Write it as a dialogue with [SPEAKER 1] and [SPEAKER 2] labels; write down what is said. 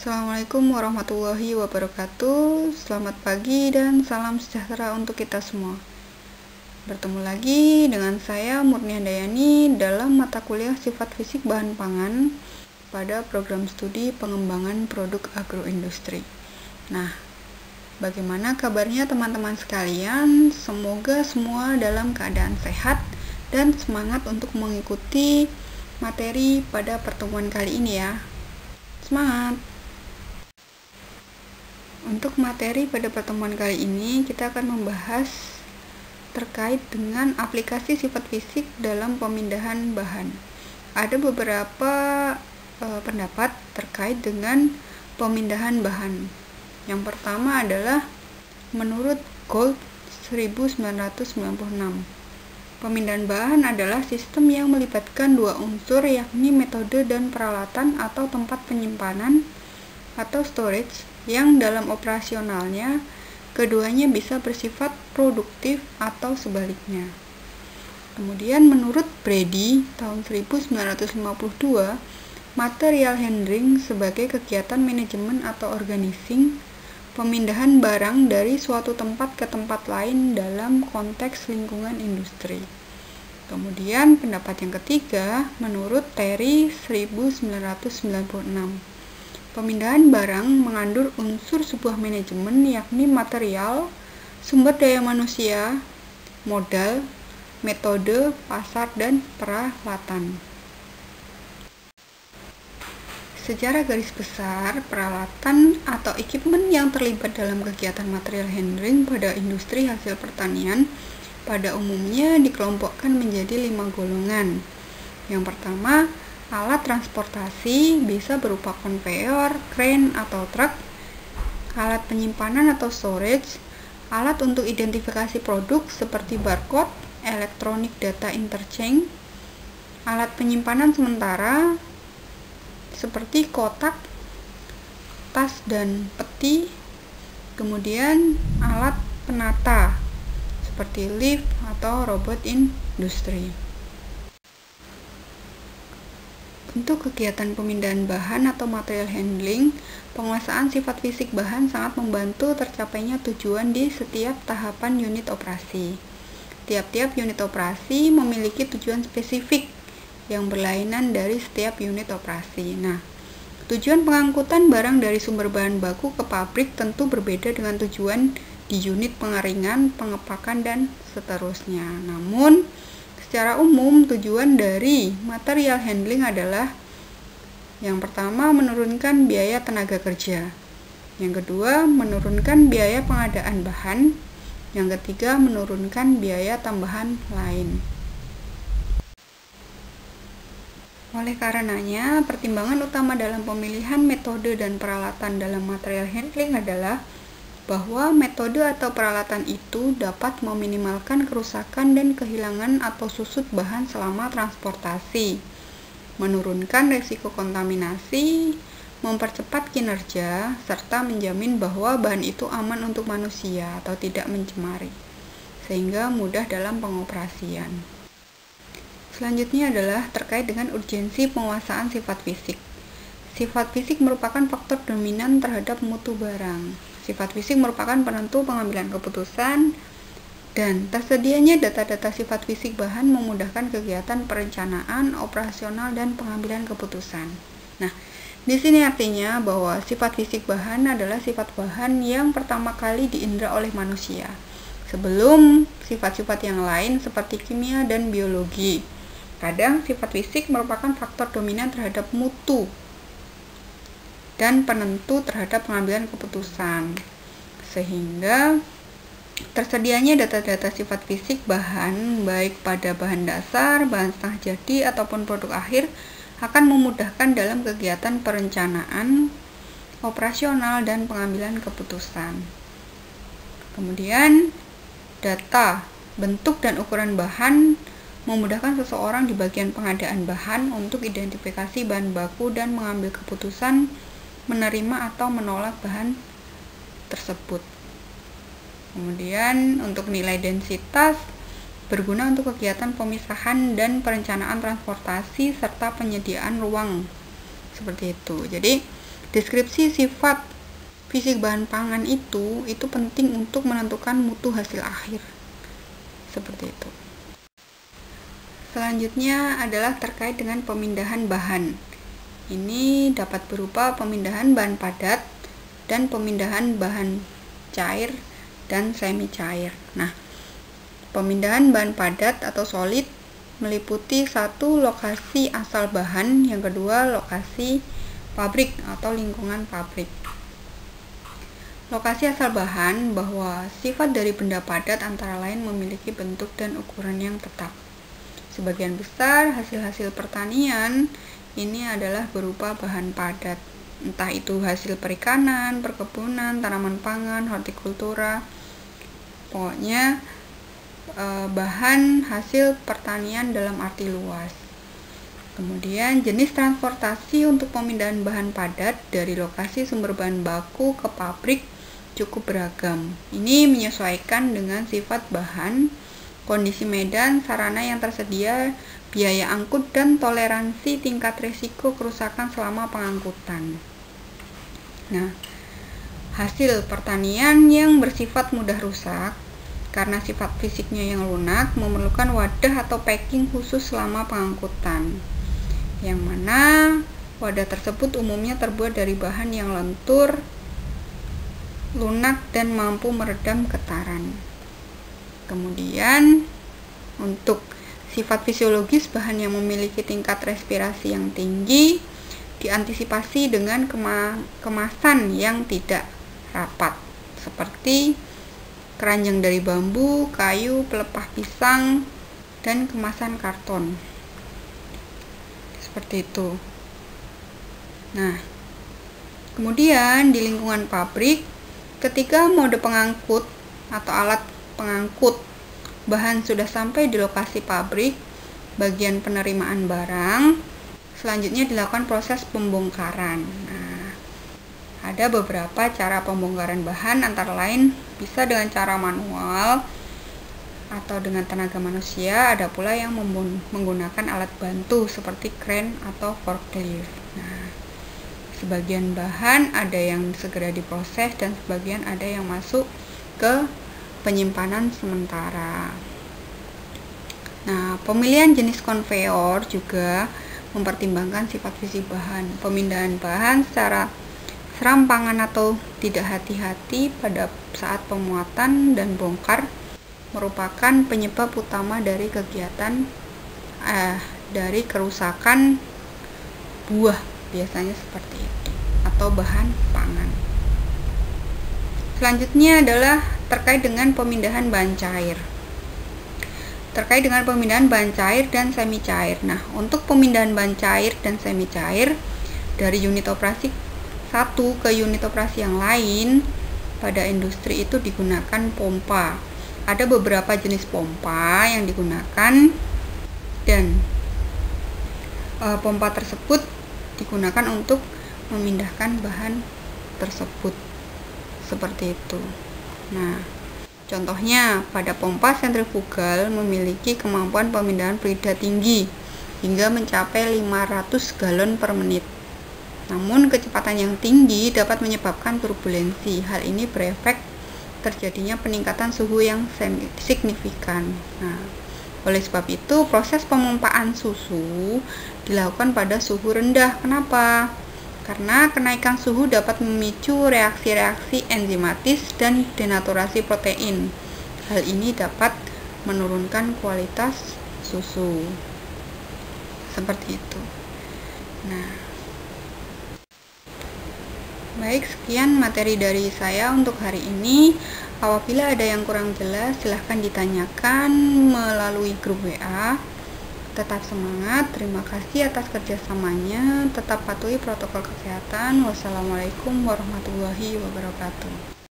[SPEAKER 1] Assalamualaikum warahmatullahi wabarakatuh. Selamat pagi dan salam sejahtera untuk kita semua. Bertemu lagi dengan saya Murni Handayani dalam mata kuliah Sifat Fisik Bahan Pangan pada program studi pengembangan produk agroindustri. Nah, bagaimana kabarnya teman-teman sekalian? Semoga semua dalam keadaan sehat dan semangat untuk mengikuti materi pada pertemuan kali ini ya. Semangat! Untuk materi pada pertemuan kali ini, kita akan membahas terkait dengan aplikasi sifat fisik dalam pemindahan bahan. Ada beberapa pendapat terkait dengan pemindahan bahan. Yang pertama adalah menurut Gold 1996. Pemindahan bahan adalah sistem yang melibatkan dua unsur, yakni metode dan peralatan atau tempat penyimpanan atau storage, yang dalam operasionalnya keduanya bisa bersifat produktif atau sebaliknya. Kemudian menurut Brady tahun 1952, material handling sebagai kegiatan manajemen atau organizing pemindahan barang dari suatu tempat ke tempat lain dalam konteks lingkungan industri. Kemudian pendapat yang ketiga menurut Terry 1996. Pemindahan barang mengandung unsur sebuah manajemen, yakni material, sumber daya manusia, modal, metode, pasar, dan peralatan. Secara garis besar, peralatan atau equipment yang terlibat dalam kegiatan material handling pada industri hasil pertanian pada umumnya dikelompokkan menjadi 5 golongan. Yang pertama, alat transportasi bisa berupa konveyor, crane atau truk, alat penyimpanan atau storage, alat untuk identifikasi produk seperti barcode, electronic data interchange, alat penyimpanan sementara seperti kotak, tas dan peti, kemudian alat penata seperti lift atau robot industri. Untuk kegiatan pemindahan bahan atau material handling, penguasaan sifat fisik bahan sangat membantu tercapainya tujuan di setiap tahapan unit operasi. Tiap-tiap unit operasi memiliki tujuan spesifik yang berlainan dari setiap unit operasi. Nah, tujuan pengangkutan barang dari sumber bahan baku ke pabrik tentu berbeda dengan tujuan di unit pengeringan, pengepakan, dan seterusnya. Namun, secara umum, tujuan dari material handling adalah yang pertama, menurunkan biaya tenaga kerja. Yang kedua, menurunkan biaya pengadaan bahan. Yang ketiga, menurunkan biaya tambahan lain. Oleh karenanya, pertimbangan utama dalam pemilihan metode dan peralatan dalam material handling adalah bahwa metode atau peralatan itu dapat meminimalkan kerusakan dan kehilangan atau susut bahan selama transportasi, menurunkan risiko kontaminasi, mempercepat kinerja, serta menjamin bahwa bahan itu aman untuk manusia atau tidak mencemari, sehingga mudah dalam pengoperasian. Selanjutnya adalah terkait dengan urgensi penguasaan sifat fisik. Sifat fisik merupakan faktor dominan terhadap mutu barang. Sifat fisik merupakan penentu pengambilan keputusan, dan tersedianya data-data sifat fisik bahan memudahkan kegiatan perencanaan, operasional, dan pengambilan keputusan. Nah, di sini artinya bahwa sifat fisik bahan adalah sifat bahan yang pertama kali diindra oleh manusia, sebelum sifat-sifat yang lain seperti kimia dan biologi. Kadang sifat fisik merupakan faktor dominan terhadap mutu dan penentu terhadap pengambilan keputusan, sehingga tersedianya data-data sifat fisik bahan baik pada bahan dasar, bahan setengah jadi, ataupun produk akhir akan memudahkan dalam kegiatan perencanaan, operasional, dan pengambilan keputusan. Kemudian, data, bentuk, dan ukuran bahan memudahkan seseorang di bagian pengadaan bahan untuk identifikasi bahan baku dan mengambil keputusan menerima atau menolak bahan tersebut. Kemudian untuk nilai densitas berguna untuk kegiatan pemisahan dan perencanaan transportasi serta penyediaan ruang seperti itu. Jadi Deskripsi sifat fisik bahan pangan itu penting untuk menentukan mutu hasil akhir. Seperti itu. Selanjutnya adalah terkait dengan pemindahan bahan. Ini dapat berupa pemindahan bahan padat dan pemindahan bahan cair dan semi cair. Nah, pemindahan bahan padat atau solid meliputi satu, lokasi asal bahan, yang kedua lokasi pabrik atau lingkungan pabrik. Lokasi asal bahan bahwa sifat dari benda padat antara lain memiliki bentuk dan ukuran yang tetap. Sebagian besar hasil-hasil pertanian ini adalah berupa bahan padat, entah itu hasil perikanan, perkebunan, tanaman pangan, hortikultura, pokoknya bahan hasil pertanian dalam arti luas. Kemudian jenis transportasi untuk pemindahan bahan padat dari lokasi sumber bahan baku ke pabrik cukup beragam. Ini menyesuaikan dengan sifat bahan, kondisi medan, sarana yang tersedia, biaya angkut, dan toleransi tingkat risiko kerusakan selama pengangkutan. Nah, hasil pertanian yang bersifat mudah rusak karena sifat fisiknya yang lunak memerlukan wadah atau packing khusus selama pengangkutan, yang mana wadah tersebut umumnya terbuat dari bahan yang lentur, lunak, dan mampu meredam getaran. Kemudian untuk sifat fisiologis bahan yang memiliki tingkat respirasi yang tinggi diantisipasi dengan kemasan yang tidak rapat, seperti keranjang dari bambu, kayu, pelepah pisang, dan kemasan karton. Seperti itu. Nah, kemudian di lingkungan pabrik, ketika mode pengangkut atau alat pengangkut bahan sudah sampai di lokasi pabrik, bagian penerimaan barang, selanjutnya dilakukan proses pembongkaran. Nah, ada beberapa cara pembongkaran bahan, antara lain bisa dengan cara manual atau dengan tenaga manusia, ada pula yang menggunakan alat bantu seperti kren atau forklift. Nah, sebagian bahan ada yang segera diproses dan sebagian ada yang masuk ke penyimpanan sementara. Nah, pemilihan jenis konveyor juga mempertimbangkan sifat fisik bahan. Pemindahan bahan secara serampangan atau tidak hati-hati pada saat pemuatan dan bongkar merupakan penyebab utama dari kegiatan dari kerusakan buah, biasanya seperti itu, atau bahan pangan. Selanjutnya adalah terkait dengan pemindahan bahan cair. Terkait dengan pemindahan bahan cair dan semi cair. Nah, untuk pemindahan bahan cair dan semi cair dari unit operasi satu ke unit operasi yang lain pada industri itu digunakan pompa. Ada beberapa jenis pompa yang digunakan dan pompa tersebut digunakan untuk memindahkan bahan tersebut. Seperti itu. Nah, contohnya pada pompa sentrifugal memiliki kemampuan pemindahan fluida tinggi hingga mencapai 500 galon per menit. Namun kecepatan yang tinggi dapat menyebabkan turbulensi. Hal ini berefek terjadinya peningkatan suhu yang signifikan. Nah, oleh sebab itu proses pemompaan susu dilakukan pada suhu rendah. Kenapa? Karena kenaikan suhu dapat memicu reaksi-reaksi enzimatis dan denaturasi protein. Hal ini dapat menurunkan kualitas susu. Seperti itu. Nah, baik, sekian materi dari saya untuk hari ini. Apabila ada yang kurang jelas, silahkan ditanyakan melalui grup WA. Tetap semangat, terima kasih atas kerjasamanya. Tetap patuhi protokol kesehatan. Wassalamualaikum warahmatullahi wabarakatuh.